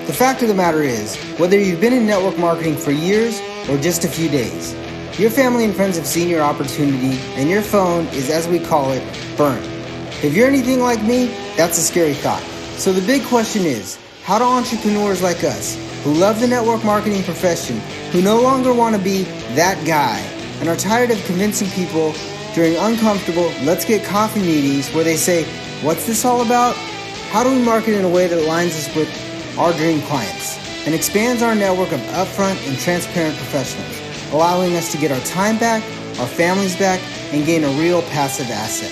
The fact of the matter is, whether you've been in network marketing for years or just a few days, your family and friends have seen your opportunity and your phone is, as we call it, burnt. If you're anything like me, that's a scary thought. So the big question is, how do entrepreneurs like us, who love the network marketing profession, who no longer want to be that guy, and are tired of convincing people during uncomfortable let's get coffee meetings where they say, what's this all about? How do we market in a way that aligns us with our dream clients and expands our network of upfront and transparent professionals, allowing us to get our time back, our families back, and gain a real passive asset?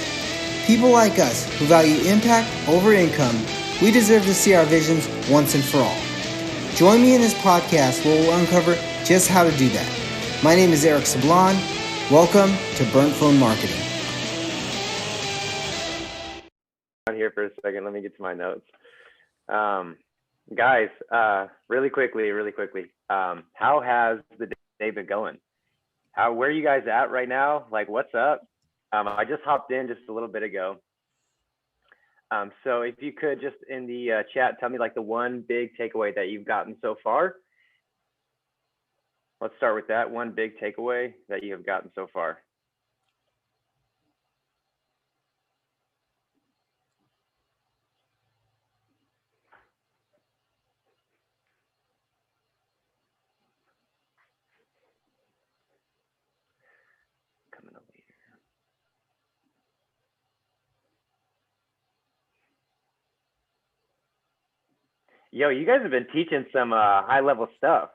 People like us who value impact over income, we deserve to see our visions once and for all. Join me in this podcast where we'll uncover just how to do that. My name is Eric Sablon. Welcome to Burnt Phone Marketing. On here for a second, let me get to my notes. Guys, really quickly, how has the day been going? Where are you guys at right now? Like, what's up? I just hopped in just a little bit ago. So if you could just in the chat, tell me like the one big takeaway that you've gotten so far. Let's start with that one big takeaway that you have gotten so far. Coming over here. Yo, you guys have been teaching some high level stuff.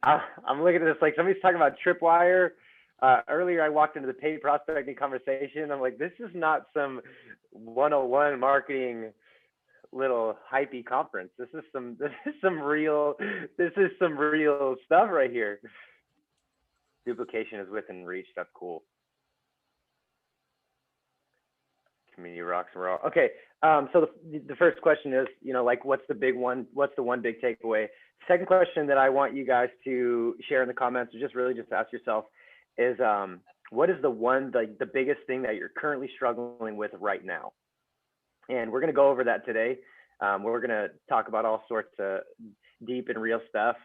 I'm looking at this like somebody's talking about tripwire. Earlier, I walked into the paid prospecting conversation. I'm like, this is not some 101 marketing little hypey conference. This is some real stuff right here. Duplication is within reach. That's cool. Community rocks and roll. Okay. So the first question is, like, what's the one big takeaway? Second question that I want you guys to share in the comments, or just ask yourself, is what is the biggest thing that you're currently struggling with right now? And we're going to go over that today. We're going to talk about all sorts of deep and real stuff.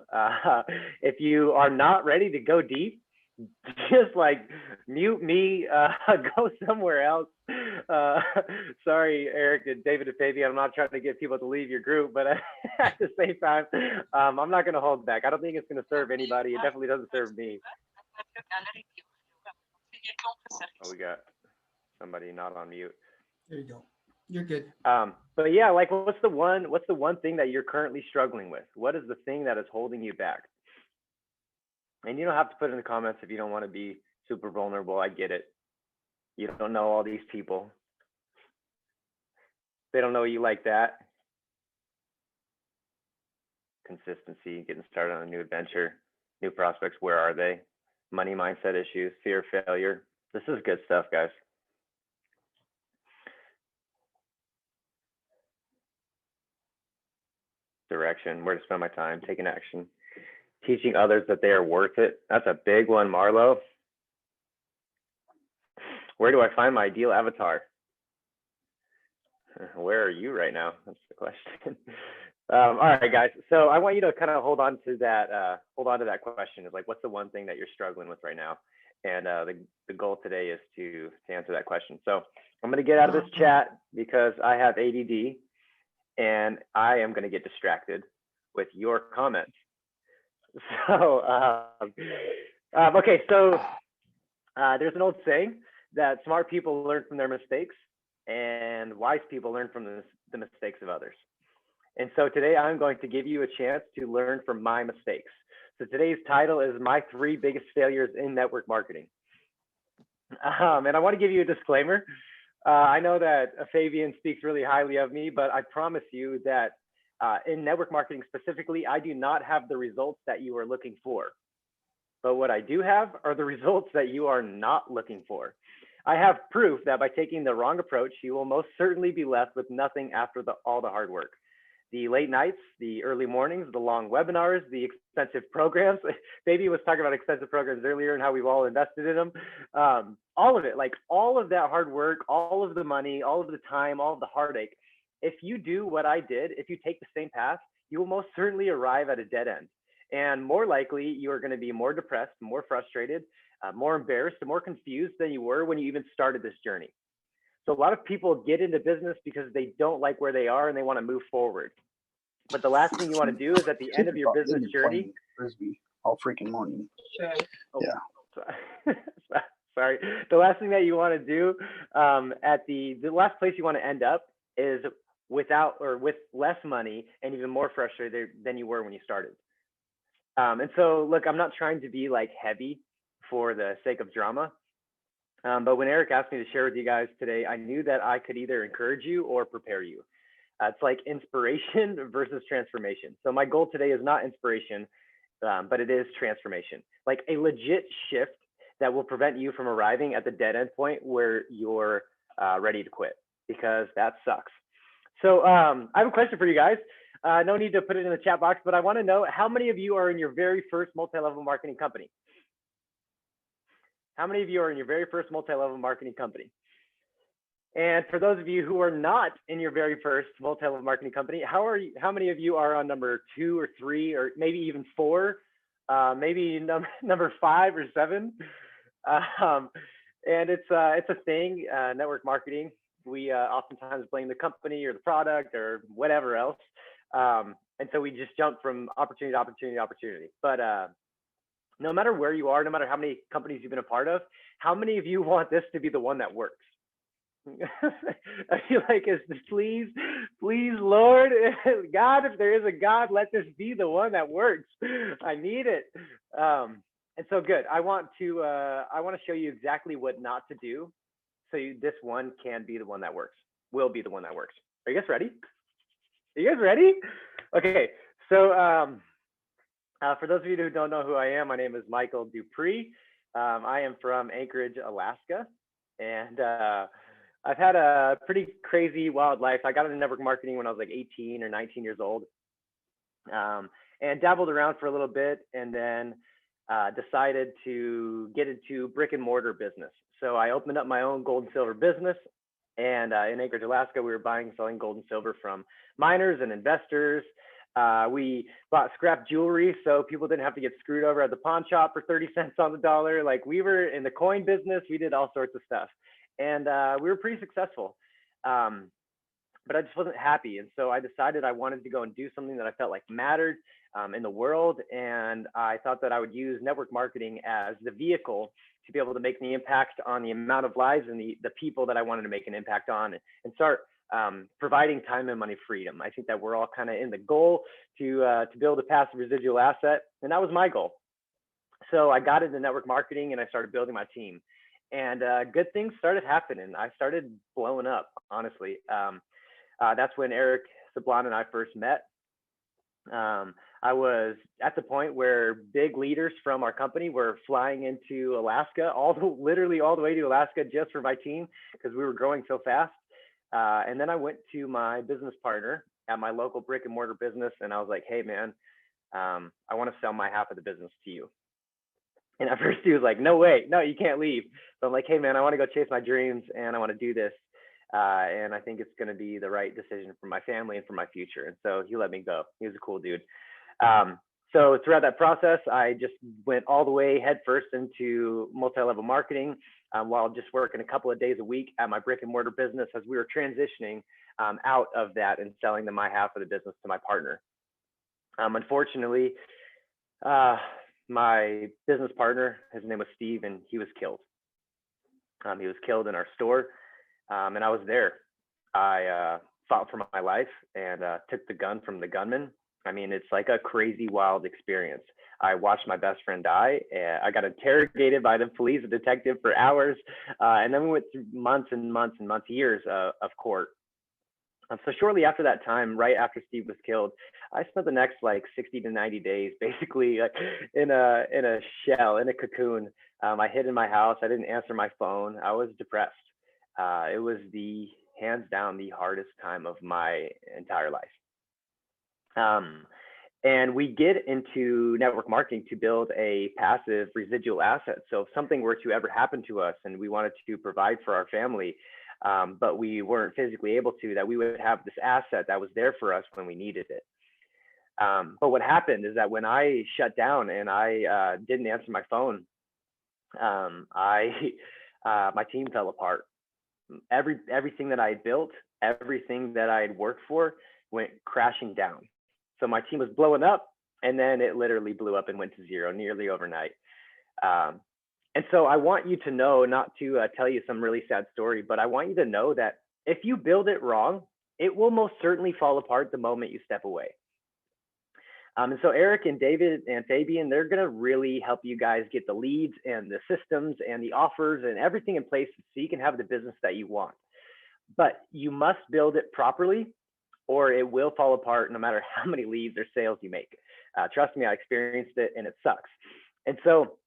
If you are not ready to go deep, just like mute me, go somewhere else. Sorry, Eric and David and Fabian, I'm not trying to get people to leave your group, but at the same time, I'm not going to hold back. I don't think it's going to serve anybody. It definitely doesn't serve me. Oh, we got somebody not on mute. There you go. You're good. But yeah, like what's the one thing that you're currently struggling with? What is the thing that is holding you back? And you don't have to put in the comments if you don't want to be super vulnerable. I get it. You don't know all these people. They don't know you like that. Consistency, getting started on a new adventure, new prospects, where are they? Money mindset issues, fear of failure. This is good stuff, guys. Direction, where to spend my time, taking action. Teaching others that they are worth it. That's a big one, Marlo. Where do I find my ideal avatar? Where are you right now? That's the question. All right, guys. So I want you to kind of hold on to that question. Is like, what's the one thing that you're struggling with right now? And the goal today is to answer that question. So I'm going to get out of this chat because I have ADD and I am going to get distracted with your comments. So, okay, so there's an old saying that smart people learn from their mistakes and wise people learn from the mistakes of others. And so today I'm going to give you a chance to learn from my mistakes. So today's title is My 3 Biggest Failures in Network Marketing. And I want to give you a disclaimer. I know that Fabian speaks really highly of me, but I promise you that in network marketing specifically, I do not have the results that you are looking for. But what I do have are the results that you are not looking for. I have proof that by taking the wrong approach, you will most certainly be left with nothing after all the hard work. The late nights, the early mornings, the long webinars, the expensive programs. Baby was talking about expensive programs earlier and how we've all invested in them. All of it, like all of that hard work, all of the money, all of the time, all of the heartache, if you do what I did, if you take the same path, you will most certainly arrive at a dead end. And more likely, you are going to be more depressed, more frustrated, more embarrassed, and more confused than you were when you even started this journey. So a lot of people get into business because they don't like where they are and they want to move forward. But the last thing you want to do is at the end of your business journey. Frisbee all freaking morning. Oh, yeah. Sorry. The last thing that you want to do at the last place you want to end up is with less money and even more frustrated than you were when you started. And so, look, I'm not trying to be like heavy for the sake of drama. But when Eric asked me to share with you guys today, I knew that I could either encourage you or prepare you. It's like inspiration versus transformation. So my goal today is not inspiration, but it is transformation, like a legit shift that will prevent you from arriving at the dead end point where you're ready to quit, because that sucks. So I have a question for you guys. No need to put it in the chat box, but I want to know how many of you are in your very first multi-level marketing company? How many of you are in your very first multi-level marketing company? And for those of you who are not in your very first multi-level marketing company, how many of you are on number 2 or 3 or maybe even 4, maybe number 5 or 7? And it's a thing, network marketing. We oftentimes blame the company or the product or whatever else. And so we just jump from opportunity to opportunity to opportunity. But no matter where you are, no matter how many companies you've been a part of, how many of you want this to be the one that works? I feel like it's please, Lord, God, if there is a God, let this be the one that works. I need it. And so good. I want to show you exactly what not to do, so this one can be the one that works. Will be the one that works. Are you guys ready? Are you guys ready? Okay. So for those of you who don't know who I am, my name is Michael Dupree. I am from Anchorage, Alaska, and I've had a pretty crazy, wild life. I got into network marketing when I was like 18 or 19 years old, and dabbled around for a little bit, and then decided to get into brick and mortar business. So I opened up my own gold and silver business, and in Anchorage, Alaska, we were buying and selling gold and silver from miners and investors. We bought scrap jewelry so people didn't have to get screwed over at the pawn shop for 30 cents on the dollar. Like, we were in the coin business. We did all sorts of stuff. And we were pretty successful, but I just wasn't happy. And so I decided I wanted to go and do something that I felt like mattered in the world. And I thought that I would use network marketing as the vehicle to be able to make the impact on the amount of lives and the people that I wanted to make an impact on, and start providing time and money freedom. I think that we're all kind of in the goal to build a passive residual asset. And that was my goal. So I got into network marketing and I started building my team. And good things started happening. I started blowing up, honestly. That's when Eric Sablon and I first met. I was at the point where big leaders from our company were flying into Alaska, literally all the way to Alaska just for my team, because we were growing so fast. And then I went to my business partner at my local brick and mortar business, and I was like, hey, man, I want to sell my half of the business to you. And at first he was like, no way, no, you can't leave. But I'm like, hey man, I want to go chase my dreams and I want to do this. And I think it's going to be the right decision for my family and for my future. And so he let me go. He was a cool dude. So throughout that process, I just went all the way headfirst into multi-level marketing, while just working a couple of days a week at my brick and mortar business as we were transitioning out of that and selling my half of the business to my partner. Unfortunately, my business partner, his name was Steve, and he was killed. He was killed in our store, and I was there. I fought for my life and took the gun from the gunman. I mean, it's like a crazy, wild experience. I watched my best friend die. I got interrogated by the police, a detective, for hours, and then we went through months and months and months, years of court. So shortly after that time, right after Steve was killed, I spent the next like 60 to 90 days basically in a shell, in a cocoon. I hid in my house. I didn't answer my phone. I was depressed. It was hands down the hardest time of my entire life. And we get into network marketing to build a passive residual asset. So if something were to ever happen to us and we wanted to provide for our family, but we weren't physically able to, that we would have this asset that was there for us when we needed it. But what happened is that when I shut down and I didn't answer my phone, my team fell apart. Everything that I had built, everything that I had worked for went crashing down. So my team was blowing up, and then it literally blew up and went to zero nearly overnight. And so I want you to know, not to tell you some really sad story, but I want you to know that if you build it wrong, it will most certainly fall apart the moment you step away. And so Eric and David and Fabian, they're going to really help you guys get the leads and the systems and the offers and everything in place so you can have the business that you want. But you must build it properly, or it will fall apart no matter how many leads or sales you make. Trust me, I experienced it and it sucks. And so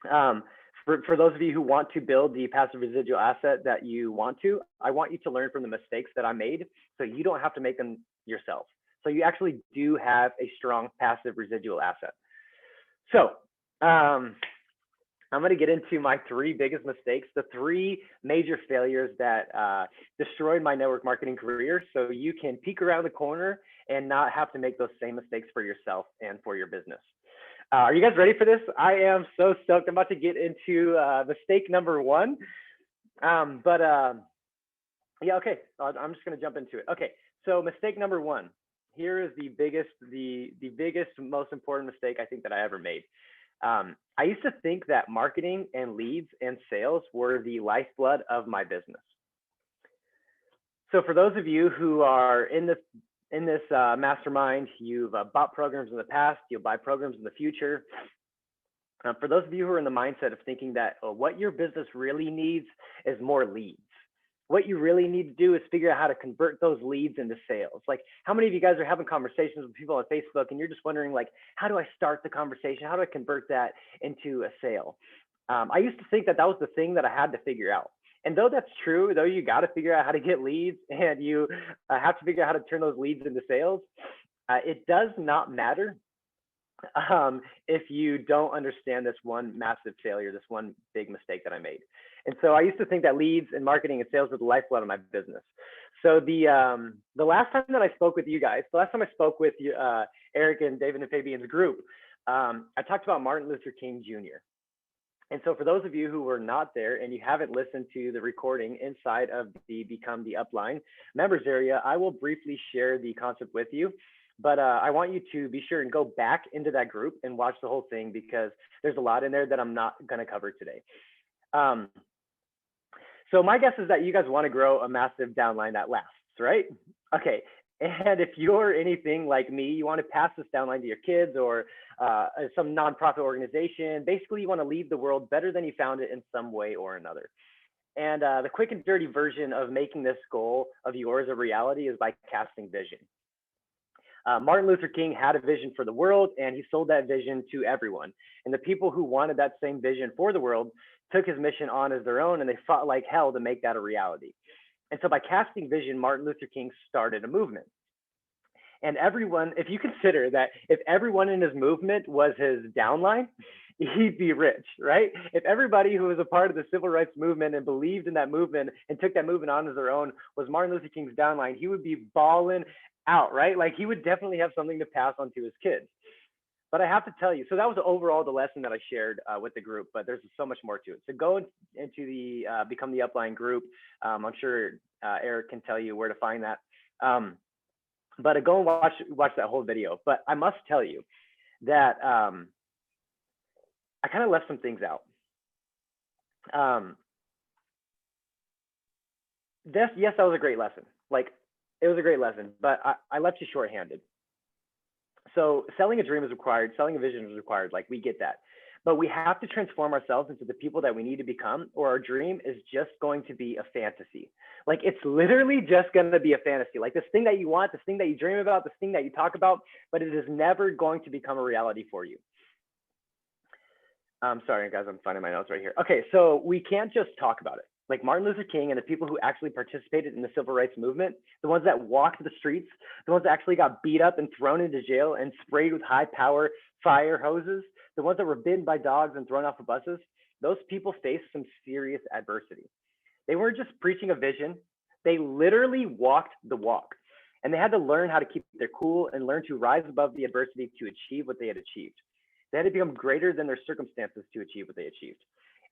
for those of you who want to build the passive residual asset that you want to, I want you to learn from the mistakes that I made so you don't have to make them yourself. So you actually do have a strong passive residual asset. So I'm going to get into my 3 biggest mistakes, the 3 major failures that destroyed my network marketing career, so you can peek around the corner and not have to make those same mistakes for yourself and for your business. Are you guys ready for this? I am so stoked. I'm about to get into mistake number 1. Yeah, okay. I'm just going to jump into it. Okay, so mistake number 1. Here is the biggest, most important mistake I think that I ever made. I used to think that marketing and leads and sales were the lifeblood of my business. So for those of you who are in this mastermind, you've bought programs in the past, you'll buy programs in the future. For those of you who are in the mindset of thinking that what your business really needs is more leads. What you really need to do is figure out how to convert those leads into sales. Like, how many of you guys are having conversations with people on Facebook and you're just wondering, like, how do I start the conversation? How do I convert that into a sale? I used to think that that was the thing that I had to figure out. And though that's true, though you got to figure out how to get leads and you have to figure out how to turn those leads into sales, it does not matter if you don't understand this one massive failure, this one big mistake that I made. And so I used to think that leads and marketing and sales were the lifeblood of my business. So the last time that I spoke with you guys, the last time I spoke with you, Eric and David and Fabian's group, I talked about Martin Luther King Jr. And so for those of you who were not there and you haven't listened to the recording inside of the Become the Upline members area, I will briefly share the concept with you. But I want you to be sure and go back into that group and watch the whole thing because there's a lot in there that I'm not going to cover today. So my guess is that you guys want to grow a massive downline that lasts, right? Okay. And if you're anything like me, you want to pass this downline to your kids or some nonprofit organization. Basically, you want to leave the world better than you found it in some way or another. And the quick and dirty version of making this goal of yours a reality is by casting vision. Martin Luther King had a vision for the world and he sold that vision to everyone. And the people who wanted that same vision for the world took his mission on as their own and they fought like hell to make that a reality. And so by casting vision, Martin Luther King started a movement. And everyone, if you consider that if everyone in his movement was his downline, he'd be rich, right? If everybody who was a part of the civil rights movement and believed in that movement and took that movement on as their own was Martin Luther King's downline, he would be balling out, right? Like he would definitely have something to pass on to his kids. But I have to tell you, so that was overall the lesson that I shared with the group, but there's so much more to it. So go into the Become the Upline group. I'm sure Eric can tell you where to find that. But go and watch that whole video. But I must tell you that I kind of left some things out. Yes, that was a great lesson. Like, it was a great lesson, but I left you shorthanded. So selling a dream is required. Selling a vision is required. Like, we get that. But we have to transform ourselves into the people that we need to become, or our dream is just going to be a fantasy. Like, it's literally just going to be a fantasy. Like, this thing that you want, this thing that you dream about, this thing that you talk about, but it is never going to become a reality for you. I'm sorry, guys, I'm finding my notes right here. Okay, so we can't just talk about it. Like Martin Luther King and the people who actually participated in the civil rights movement, the ones that walked the streets, the ones that actually got beat up and thrown into jail and sprayed with high power fire hoses, the ones that were bitten by dogs and thrown off of buses, those people faced some serious adversity. They weren't just preaching a vision, they literally walked the walk. And they had to learn how to keep their cool and learn to rise above the adversity to achieve what they had achieved. They had to become greater than their circumstances to achieve what they achieved.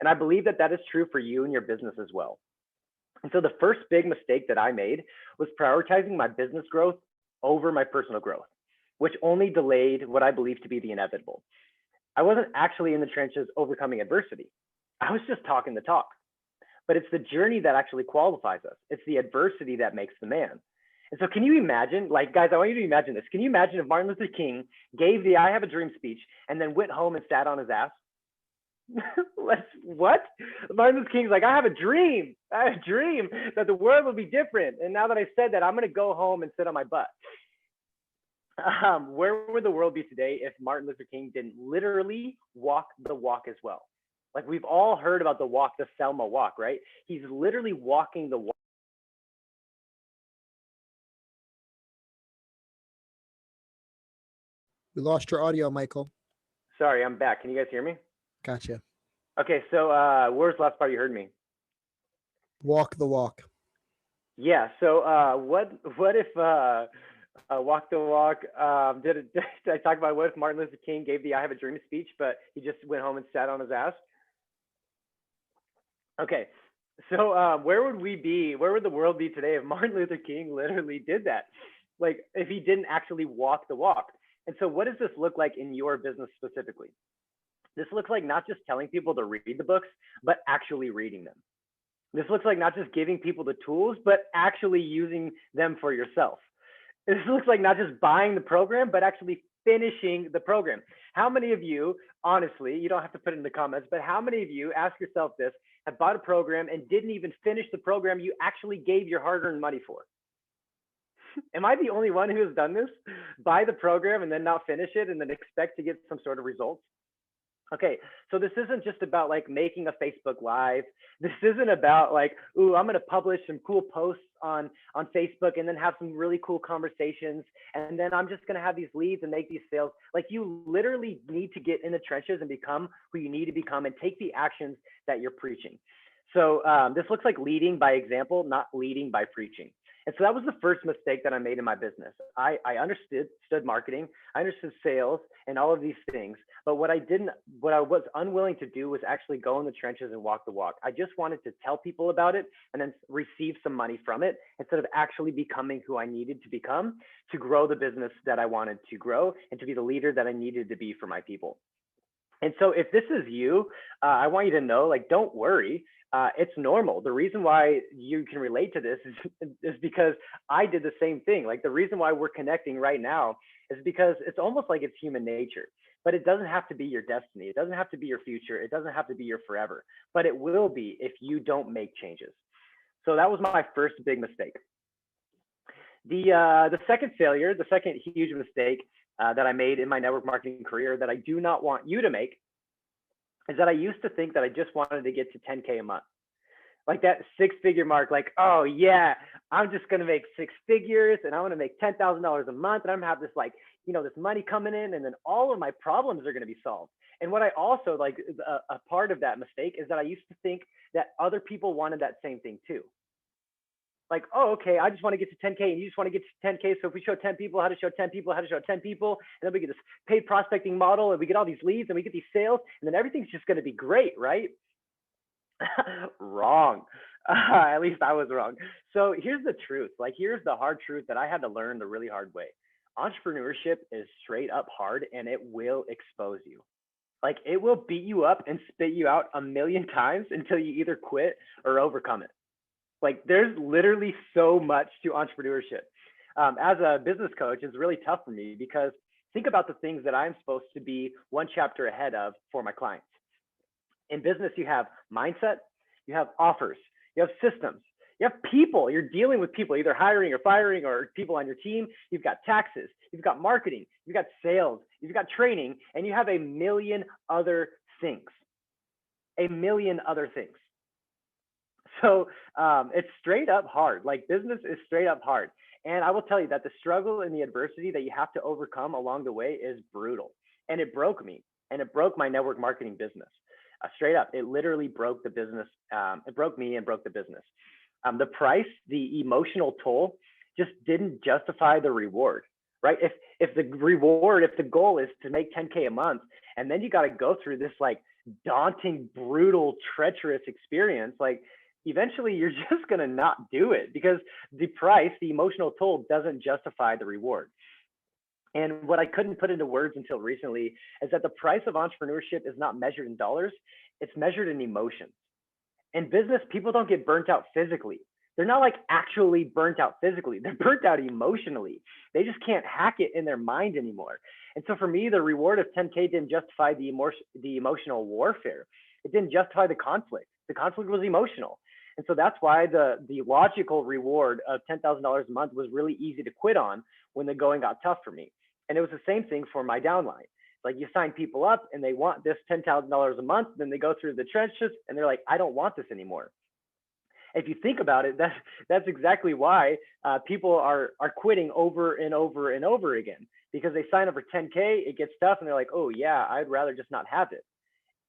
And I believe that that is true for you and your business as well. And so the first big mistake that I made was prioritizing my business growth over my personal growth, which only delayed what I believe to be the inevitable. I wasn't actually in the trenches overcoming adversity. I was just talking the talk. But it's the journey that actually qualifies us. It's the adversity that makes the man. And so can you imagine, like, guys, I want you to imagine this. Can you imagine if Martin Luther King gave the I Have a Dream speech and then went home and sat on his ass? What? Martin Luther King's like, I have a dream. I have a dream that the world will be different. And now that I said that, I'm going to go home and sit on my butt. Where would the world be today if Martin Luther King didn't literally walk the walk as well? Like, we've all heard about the walk, the Selma walk, right? He's literally walking the walk. We lost your audio, Michael. Sorry, I'm back. Can you guys hear me? Gotcha. Okay, so where's the last part you heard me? Walk the walk. Yeah, so what if walk the walk, did I talk about what if Martin Luther King gave the I Have a Dream speech, but he just went home and sat on his ass? Okay, so where would we be? Where would the world be today if Martin Luther King literally did that? Like, if he didn't actually walk the walk. And so what does this look like in your business specifically? This looks like not just telling people to read the books, but actually reading them. This looks like not just giving people the tools, but actually using them for yourself. This looks like not just buying the program, but actually finishing the program. How many of you, honestly, you don't have to put it in the comments, but how many of you, ask yourself this, have bought a program and didn't even finish the program you actually gave your hard-earned money for? Am I the only one who has done this? Buy the program and then not finish it and then expect to get some sort of results? Okay, so this isn't just about like making a Facebook Live. This isn't about like, ooh, I'm gonna publish some cool posts on Facebook and then have some really cool conversations. And then I'm just gonna have these leads and make these sales. Like, you literally need to get in the trenches and become who you need to become and take the actions that you're preaching. So this looks like leading by example, not leading by preaching. And so that was the first mistake that I made in my business. I understood marketing, I understood sales and all of these things. But what I was unwilling to do was actually go in the trenches and walk the walk. I just wanted to tell people about it and then receive some money from it instead of actually becoming who I needed to become to grow the business that I wanted to grow and to be the leader that I needed to be for my people. And so if this is you, I want you to know, like, don't worry. It's normal. The reason why you can relate to this is because I did the same thing. Like, the reason why we're connecting right now is because it's almost like it's human nature, but it doesn't have to be your destiny. It doesn't have to be your future. It doesn't have to be your forever, but it will be if you don't make changes. So that was my first big mistake. The second failure, the second huge mistake that I made in my network marketing career that I do not want you to make is that I used to think that I just wanted to get to 10K a month. Like that 6-figure mark, like, oh yeah, I'm just gonna make 6 figures and I'm gonna make $10,000 a month and I'm gonna have this, like, you know, this money coming in and then all of my problems are gonna be solved. And what I also like, a part of that mistake is that I used to think that other people wanted that same thing too. Like, oh, okay, I just want to get to 10K and you just want to get to 10K. So if we show 10 people how to show 10 people, how to show 10 people, and then we get this paid prospecting model and we get all these leads and we get these sales and then everything's just going to be great, right? Wrong. At least I was wrong. So here's the truth. Like, here's the hard truth that I had to learn the really hard way. Entrepreneurship is straight up hard and it will expose you. Like, it will beat you up and spit you out a million times until you either quit or overcome it. Like, there's literally so much to entrepreneurship. As a business coach, it's really tough for me because think about the things that I'm supposed to be one chapter ahead of for my clients. In business, you have mindset, you have offers, you have systems, you have people. You're dealing with people, either hiring or firing or people on your team. You've got taxes, you've got marketing, you've got sales, you've got training, and you have a million other things. A million other things. So it's straight up hard. Like, business is straight up hard. And I will tell you that the struggle and the adversity that you have to overcome along the way is brutal. And it broke me and it broke my network marketing business. Straight up, it literally broke the business. It broke me and broke the business. The price, the emotional toll, just didn't justify the reward, right? If the reward, if the goal is to make 10K a month, and then you got to go through this like daunting, brutal, treacherous experience, like eventually you're just gonna not do it because the price, the emotional toll, doesn't justify the reward. And what I couldn't put into words until recently is that the price of entrepreneurship is not measured in dollars, it's measured in emotions. In business, people don't get burnt out physically. They're not like actually burnt out physically. They're burnt out emotionally. They just can't hack it in their mind anymore. And so for me, the reward of 10K didn't justify the emotional warfare. It didn't justify the conflict. The conflict was emotional. And so that's why the logical reward of $10,000 a month was really easy to quit on when the going got tough for me. And it was the same thing for my downline. Like you sign people up and they want this $10,000 a month, then they go through the trenches and they're like, I don't want this anymore. If you think about it, that's exactly why people are quitting over and over and over again, because they sign up for 10K, it gets tough and they're like, oh yeah, I'd rather just not have it.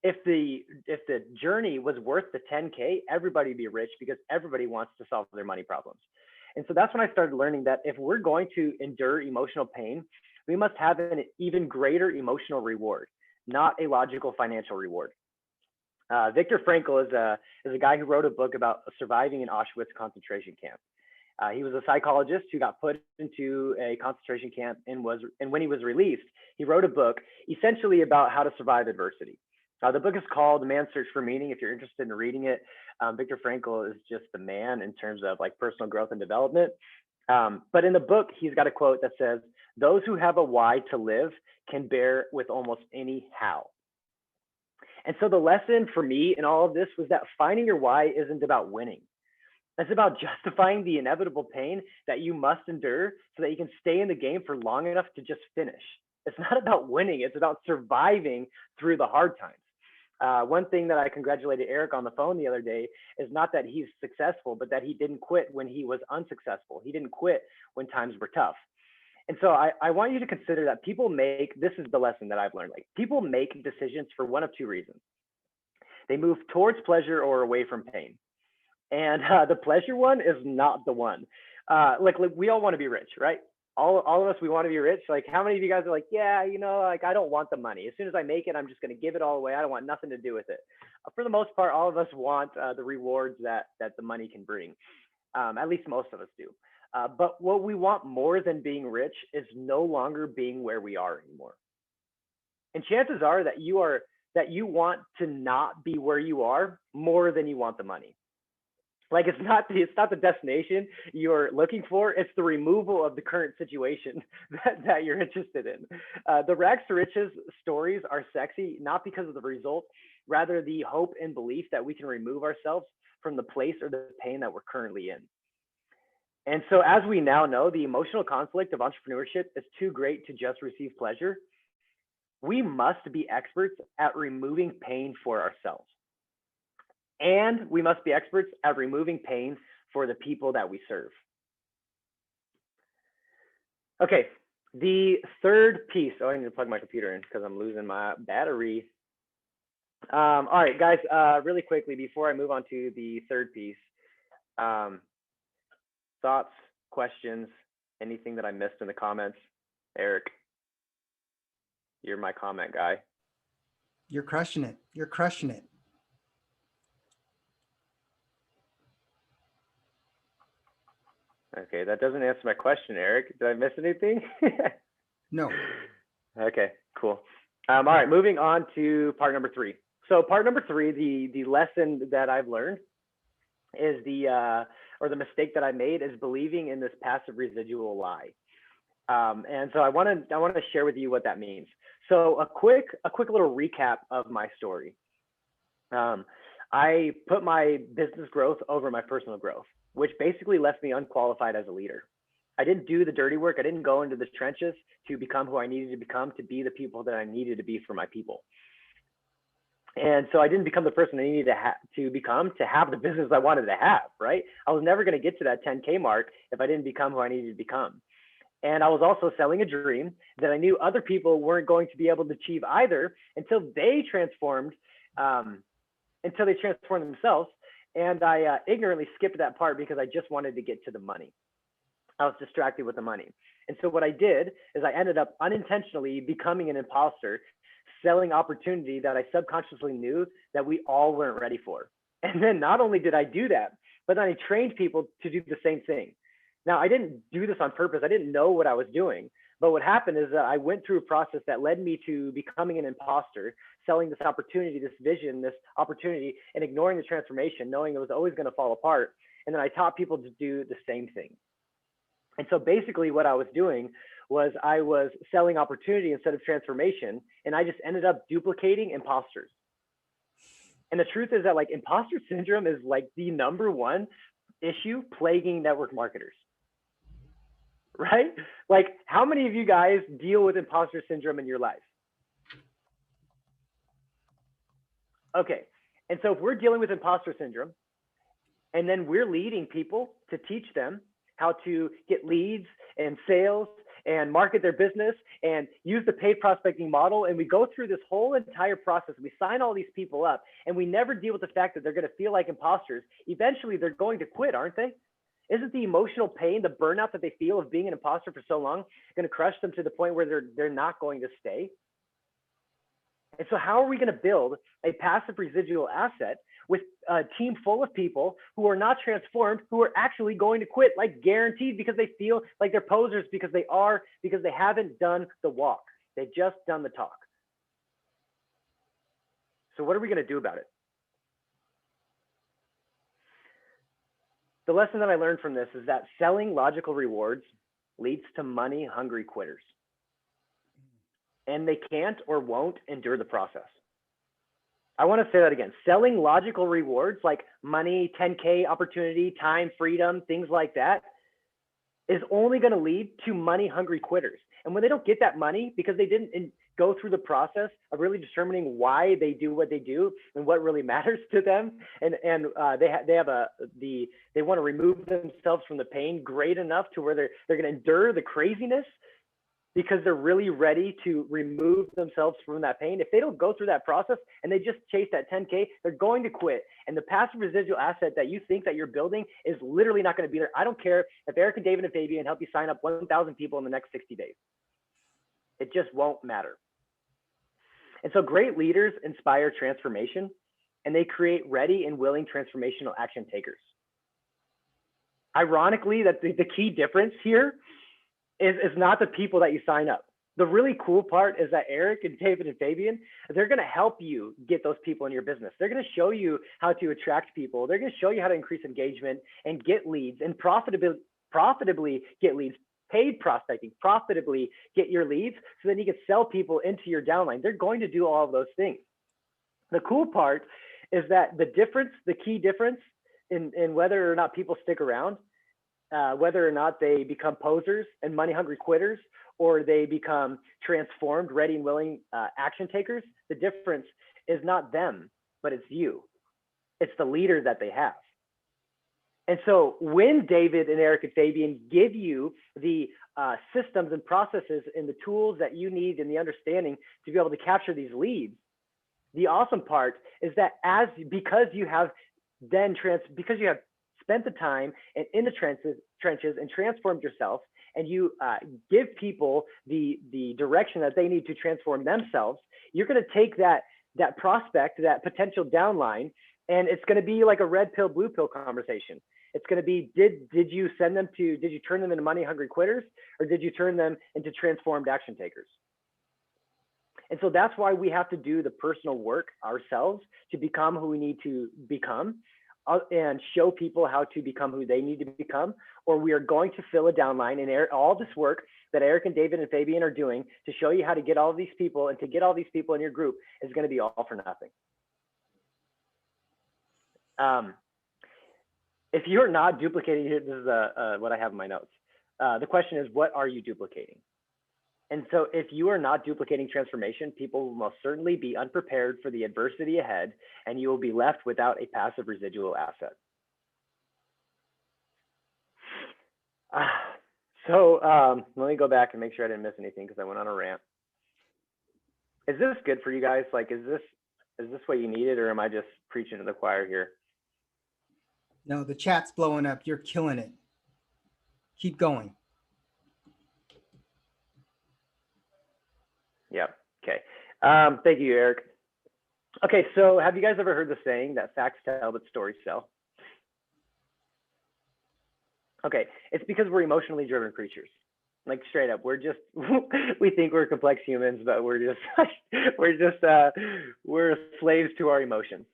If the journey was worth the 10K, everybody would be rich because everybody wants to solve their money problems. And so that's when I started learning that if we're going to endure emotional pain, we must have an even greater emotional reward, not a logical financial reward. Viktor Frankl is a guy who wrote a book about surviving an Auschwitz concentration camp. He was a psychologist who got put into a concentration camp and when he was released, he wrote a book essentially about how to survive adversity. The book is called Man's Search for Meaning. If you're interested in reading it, Viktor Frankl is just the man in terms of like personal growth and development. But in the book, he's got a quote that says, "Those who have a why to live can bear with almost any how." And so the lesson for me in all of this was that finding your why isn't about winning. It's about justifying the inevitable pain that you must endure so that you can stay in the game for long enough to just finish. It's not about winning. It's about surviving through the hard times. One thing that I congratulated Eric on the phone the other day is not that he's successful, but that he didn't quit when he was unsuccessful. He didn't quit when times were tough. And so I want you to consider that people make, this is the lesson that I've learned, like people make decisions for one of two reasons. They move towards pleasure or away from pain. And the pleasure one is not the one. Like we all want to be rich, right? All of us, we want to be rich. Like how many of you guys are like, yeah, you know, like I don't want the money. As soon as I make it, I'm just going to give it all away. I don't want nothing to do with it. For the most part, all of us want the rewards that the money can bring. At least most of us do. But what we want more than being rich is no longer being where we are anymore. And chances are that you want to not be where you are more than you want the money. Like it's not the destination you're looking for, it's the removal of the current situation that you're interested in. The rags to riches stories are sexy, not because of the result, rather the hope and belief that we can remove ourselves from the place or the pain that we're currently in. And so as we now know, the emotional conflict of entrepreneurship is too great to just receive pleasure. We must be experts at removing pain for ourselves. And we must be experts at removing pain for the people that we serve. Okay, the third piece. Oh, I need to plug my computer in because I'm losing my battery. All right, guys, really quickly before I move on to the third piece, thoughts, questions, anything that I missed in the comments? Eric, you're my comment guy. You're crushing it. You're crushing it. Okay, that doesn't answer my question, Eric. Did I miss anything? No. Okay, cool. All right, moving on to part number 3. So part number 3, the lesson that I've learned is the mistake that I made is believing in this passive residual lie. And so I want to share with you what that means. So a quick little recap of my story. I put my business growth over my personal growth, which basically left me unqualified as a leader. I didn't do the dirty work. I didn't go into the trenches to become who I needed to become, to be the people that I needed to be for my people. And so I didn't become the person I needed to become to have the business I wanted to have, right? I was never going to get to that 10K mark if I didn't become who I needed to become. And I was also selling a dream that I knew other people weren't going to be able to achieve either until they transformed until they transform themselves. And I ignorantly skipped that part because I just wanted to get to the money. I was distracted with the money. And so what I did is I ended up unintentionally becoming an imposter, selling opportunity that I subconsciously knew that we all weren't ready for. And then not only did I do that, but then I trained people to do the same thing. Now, I didn't do this on purpose. I didn't know what I was doing. But what happened is that I went through a process that led me to becoming an imposter, selling this opportunity, this vision, this opportunity, and ignoring the transformation, knowing it was always going to fall apart. And then I taught people to do the same thing. And so basically what I was doing was I was selling opportunity instead of transformation, and I just ended up duplicating imposters. And the truth is that like imposter syndrome is like the #1 issue plaguing network marketers, right? Like how many of you guys deal with imposter syndrome in your life? Okay, and so if we're dealing with imposter syndrome, and then we're leading people to teach them how to get leads and sales and market their business and use the paid prospecting model. And we go through this whole entire process. We sign all these people up and we never deal with the fact that they're going to feel like imposters. Eventually they're going to quit, aren't they? Isn't the emotional pain, the burnout that they feel of being an imposter for so long going to crush them to the point where they're not going to stay? And so how are we going to build a passive residual asset with a team full of people who are not transformed, who are actually going to quit, like guaranteed, because they feel like they're posers, because they haven't done the walk. They've just done the talk. So what are we going to do about it? The lesson that I learned from this is that selling logical rewards leads to money-hungry quitters. And they can't or won't endure the process. I want to say that again. Selling logical rewards like money, 10K opportunity, time, freedom, things like that is only going to lead to money-hungry quitters. And when they don't get that money because they didn't go through the process of really determining why they do what they do and what really matters to them, and they want to remove themselves from the pain great enough to where they're going to endure the craziness because they're really ready to remove themselves from that pain. If they don't go through that process and they just chase that 10K, they're going to quit. And the passive residual asset that you think that you're building is literally not going to be there. I don't care if Eric and David and Fabian help you sign up 1,000 people in the next 60 days. It just won't matter. And so great leaders inspire transformation, and they create ready and willing transformational action takers. Ironically, that the key difference here is not the people that you sign up. The really cool part is that Eric and David and Fabian, they're going to help you get those people in your business. They're going to show you how to attract people. They're going to show you how to increase engagement and get leads and profitably get leads, paid prospecting, profitably get your leads so then you can sell people into your downline. They're going to do all of those things. The cool part is that the key difference in whether or not people stick around, whether or not they become posers and money-hungry quitters, or they become transformed, ready and willing action takers, the difference is not them, but it's you. It's the leader that they have. And so when David and Eric and Fabian give you the systems and processes and the tools that you need and the understanding to be able to capture these leads, the awesome part is that because you have spent the time and in the trenches and transformed yourself, and you give people the direction that they need to transform themselves, you're going to take that prospect, that potential downline, and it's going to be like a red pill, blue pill conversation. It's going to be, did you turn them into money hungry quitters, or did you turn them into transformed action takers? And so that's why we have to do the personal work ourselves to become who we need to become, and show people how to become who they need to become, or we are going to fill a downline. And all this work that Eric and David and Fabian are doing to show you how to get all of these people and to get all these people in your group is going to be all for nothing. If you're not duplicating, this is what I have in my notes. The question is, what are you duplicating? And so if you are not duplicating transformation, people will most certainly be unprepared for the adversity ahead, and you will be left without a passive residual asset. Let me go back and make sure I didn't miss anything because I went on a rant. Is this good for you guys? Like, is Is this what you needed, or am I just preaching to the choir here? No, the chat's blowing up. You're killing it. Keep going. Yep. Okay. Thank you, Eric. Okay, so have you guys ever heard the saying that facts tell but stories sell? Okay, it's because we're emotionally driven creatures. Like straight up, we're just we think we're complex humans, but we're slaves to our emotions.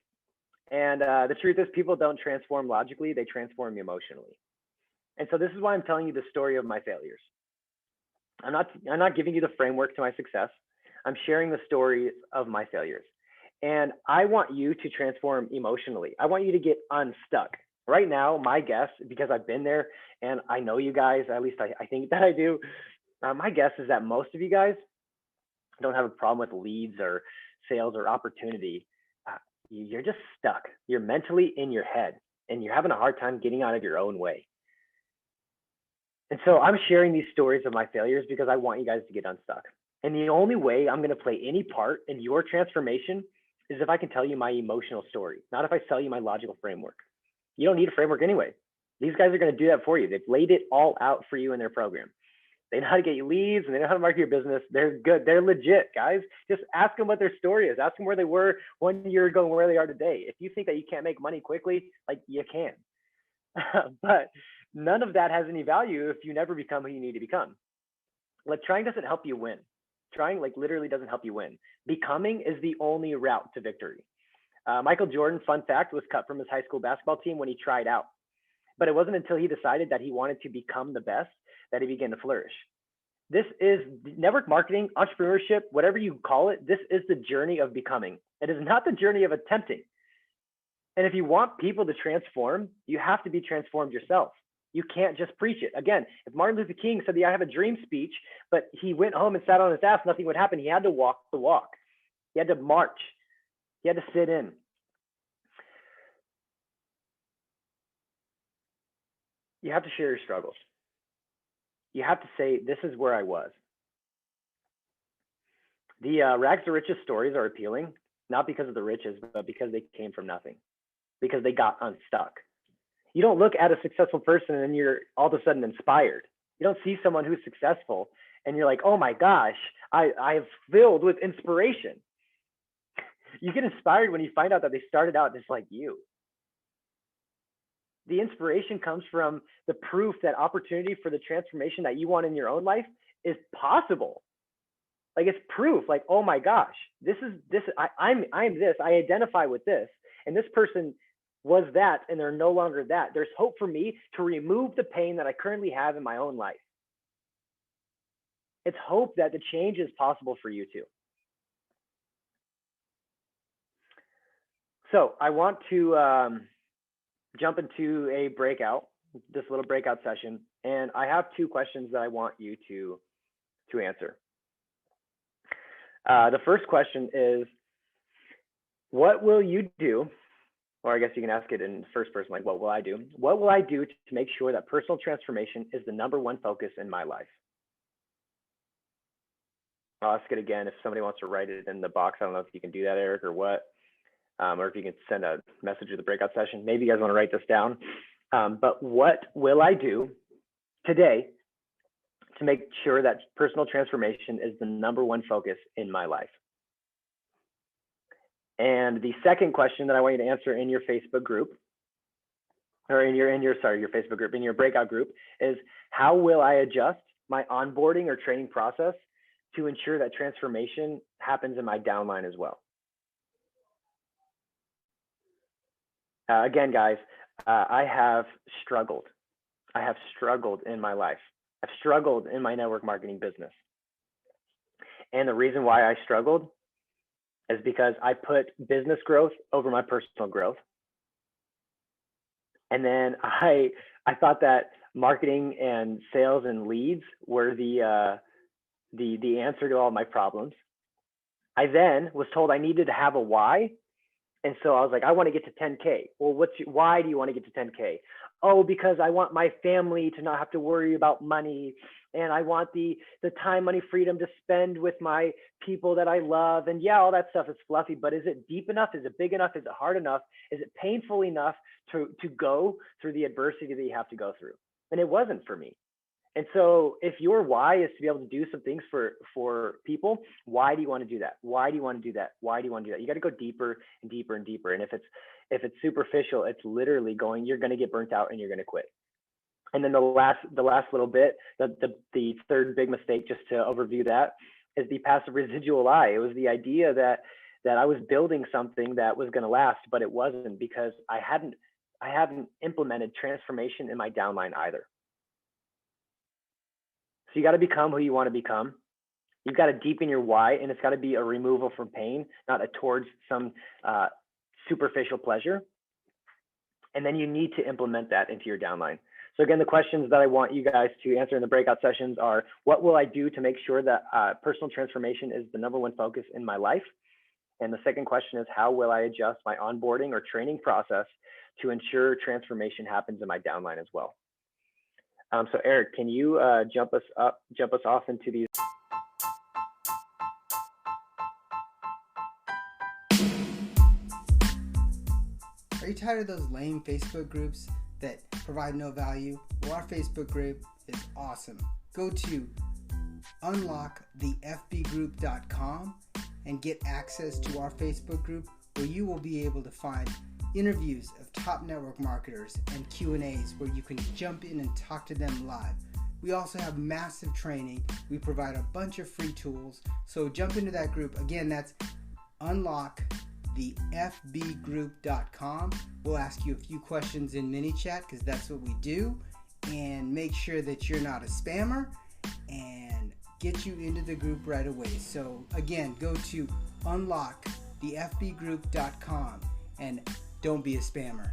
And the truth is, people don't transform logically; they transform emotionally. And so this is why I'm telling you the story of my failures. I'm not giving you the framework to my success. I'm sharing the stories of my failures. And I want you to transform emotionally. I want you to get unstuck. Right now, my guess, because I've been there and I know you guys, at least I think that I do, my guess is that most of you guys don't have a problem with leads or sales or opportunity. You're just stuck. You're mentally in your head and you're having a hard time getting out of your own way. And so I'm sharing these stories of my failures because I want you guys to get unstuck. And the only way I'm going to play any part in your transformation is if I can tell you my emotional story, not if I sell you my logical framework. You don't need a framework anyway. These guys are going to do that for you. They've laid it all out for you in their program. They know how to get you leads and they know how to market your business. They're good. They're legit, guys. Just ask them what their story is. Ask them where they were 1 year ago and where they are today. If you think that you can't make money quickly, like you can. But none of that has any value if you never become who you need to become. Like trying doesn't help you win. Trying like literally doesn't help you win. Becoming is the only route to victory. Michael Jordan, fun fact, was cut from his high school basketball team when he tried out. But it wasn't until he decided that he wanted to become the best that he began to flourish. This is network marketing, entrepreneurship, whatever you call it. This is the journey of becoming. It is not the journey of attempting. And if you want people to transform, you have to be transformed yourself. You can't just preach it. Again, if Martin Luther King said the I have a dream speech, but he went home and sat on his ass, nothing would happen. He had to walk the walk. He had to march. He had to sit in. You have to share your struggles. You have to say, this is where I was. The rags to riches stories are appealing, not because of the riches, but because they came from nothing, because they got unstuck. You don't look at a successful person and you're all of a sudden inspired. You don't see someone who's successful and you're like, oh my gosh, I'm filled with inspiration. You get inspired when you find out that they started out just like you. The inspiration comes from the proof that opportunity for the transformation that you want in your own life is possible. Like it's proof, like, oh my gosh, I'm this, I identify with this, and this person was that, and they're no longer that. There's hope for me to remove the pain that I currently have in my own life. It's hope that the change is possible for you too. So I want to jump into a breakout, this little breakout session, and I have two questions that I want you to answer. The first question is, what will you do? Or I guess you can ask it in first person, like, what will I do? What will I do to make sure that personal transformation is the #1 focus in my life? I'll ask it again if somebody wants to write it in the box. I don't know if you can do that, Eric, or what, or if you can send a message to the breakout session. Maybe you guys want to write this down. But what will I do today to make sure that personal transformation is the #1 focus in my life? And the second question that I want you to answer in your Facebook group, or in your Facebook group, in your breakout group, is how will I adjust my onboarding or training process to ensure that transformation happens in my downline as well? Again, guys, I have struggled. I have struggled in my life. I've struggled in my network marketing business. And the reason why I struggled is because I put business growth over my personal growth. And then I thought that marketing and sales and leads were the answer to all my problems. I then was told I needed to have a why. And so I was like, I want to get to 10K. Well, why do you want to get to 10K? Oh, because I want my family to not have to worry about money. and I want the time, money, freedom to spend with my people that I love. And yeah, all that stuff is fluffy, but is it deep enough? Is it big enough? Is it hard enough? Is it painful enough to go through the adversity that you have to go through? And it wasn't for me. And so if your why is to be able to do some things for people, why do you want to do that? Why do you want to do that? Why do you want to do that? You got to go deeper and deeper and deeper. And if it's superficial, it's literally you're going to get burnt out and you're going to quit. And then the last little bit, the third big mistake, just to overview that, is the passive residual I. It was the idea that I was building something that was going to last, but it wasn't, because I hadn't implemented transformation in my downline either. So you got to become who you want to become. You've got to deepen your why, and it's got to be a removal from pain, not towards some superficial pleasure. And then you need to implement that into your downline. So again, the questions that I want you guys to answer in the breakout sessions are, what will I do to make sure that personal transformation is the number one focus in my life? And the second question is, how will I adjust my onboarding or training process to ensure transformation happens in my downline as well? So Eric, can you jump us off into these? Are you tired of those lame Facebook groups that provide no value? Well, our Facebook group is awesome. Go to unlockthefbgroup.com and get access to our Facebook group, where you will be able to find interviews of top network marketers and Q&As where you can jump in and talk to them live. We also have massive training. We provide a bunch of free tools. So jump into that group. Again, that's unlockthefbgroup.com. We'll ask you a few questions in mini chat, because that's what we do, and make sure that you're not a spammer and get you into the group right away. So again, go to unlockthefbgroup.com and don't be a spammer.